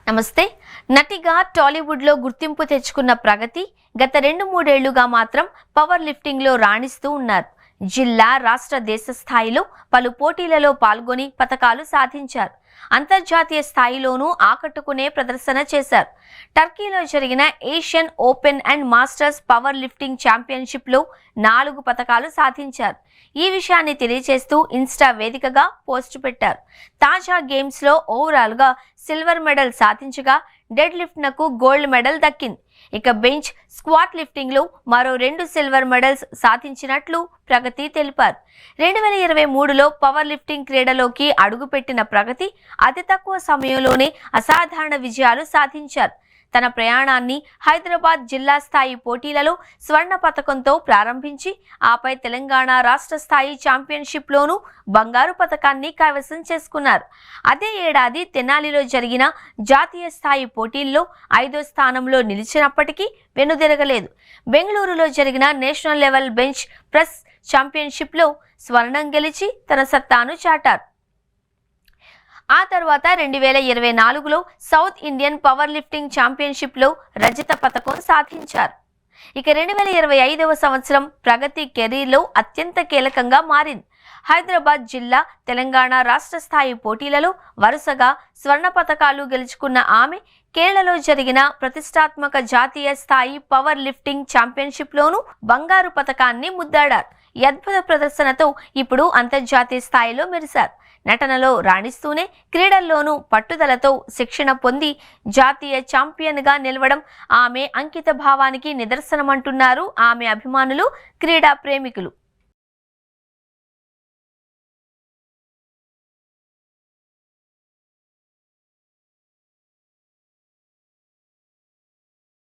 నమస్తే. నటిగా టాలీవుడ్లో గుర్తింపు తెచ్చుకున్న ప్రగతి గత 2-3 ఏళ్లుగా మాత్రం పవర్ లిఫ్టింగ్లో రాణిస్తూ ఉన్నారు. జిల్లా, రాష్ట్ర, దేశ స్థాయిలో పలు పోటీలలో పాల్గొని పతకాలు సాధించారు. అంతర్జాతీయ స్థాయిలోనూ ఆకట్టుకునే ప్రదర్శన చేశారు. టర్కీలో జరిగిన Asian Open and Masters power lifting ఛాంపియన్షిప్లో 4 పతకాలు సాధించారు. ఈ విషయాన్ని తెలియజేస్తూ ఇన్స్టా వేదికగా పోస్టు పెట్టారు. తాజా గేమ్స్లో ఓవరాల్గా సిల్వర్ మెడల్ సాధించగా డెడ్ లిఫ్ట్నకు గోల్డ్ మెడల్ దక్కింది. ఇక బెంచ్, స్క్వాట్ లిఫ్టింగ్లో మరో 2 సిల్వర్ మెడల్స్ సాధించినట్లు ప్రగతి తెలిపారు. 2023లో పవర్ లిఫ్టింగ్ క్రీడలోకి అడుగుపెట్టిన ప్రగతి అతి తక్కువ సమయంలోనే అసాధారణ విజయాలు సాధించారు. తన ప్రయాణాన్ని హైదరాబాద్ జిల్లా స్థాయి పోటీలలో స్వర్ణ పతకంతో ప్రారంభించి ఆపై తెలంగాణ రాష్ట్ర స్థాయి ఛాంపియన్షిప్లోనూ బంగారు పతకాన్ని కైవసం చేసుకున్నారు. అదే ఏడాది తెనాలిలో జరిగిన జాతీయ స్థాయి పోటీల్లో 5వ స్థానంలో నిలిచినప్పటికీ వెనుదిరగలేదు. బెంగళూరులో జరిగిన నేషనల్ లెవెల్ బెంచ్ ప్రెస్ ఛాంపియన్షిప్లో స్వర్ణం గెలిచి తన సత్తాను చాటారు. ఆ తర్వాత 2024లో సౌత్ ఇండియన్ పవర్ లిఫ్టింగ్ ఛాంపియన్షిప్లో రజత పతకం సాధించారు. ఇక 2025వ సంవత్సరం ప్రగతి కెరీర్లో అత్యంత కీలకంగా మారింది. హైదరాబాద్ జిల్లా, తెలంగాణ రాష్ట్ర స్థాయి పోటీలలో వరుసగా స్వర్ణ పతకాలు గెలుచుకున్న ఆమె కేరళలో జరిగిన ప్రతిష్టాత్మక జాతీయ స్థాయి పవర్ లిఫ్టింగ్ ఛాంపియన్షిప్లోనూ బంగారు పతకాన్ని ముద్దాడారు. ఈ అద్భుత ప్రదర్శనతో ఇప్పుడు అంతర్జాతీయ స్థాయిలో మెరిశారు. నటనలో రాణిస్తూనే క్రీడల్లోనూ పట్టుదలతో శిక్షణ పొంది జాతీయ ఛాంపియన్గా నిలవడం ఆమె అంకిత భావానికి నిదర్శనమంటున్నారు ఆమె అభిమానులు, క్రీడా ప్రేమికులు.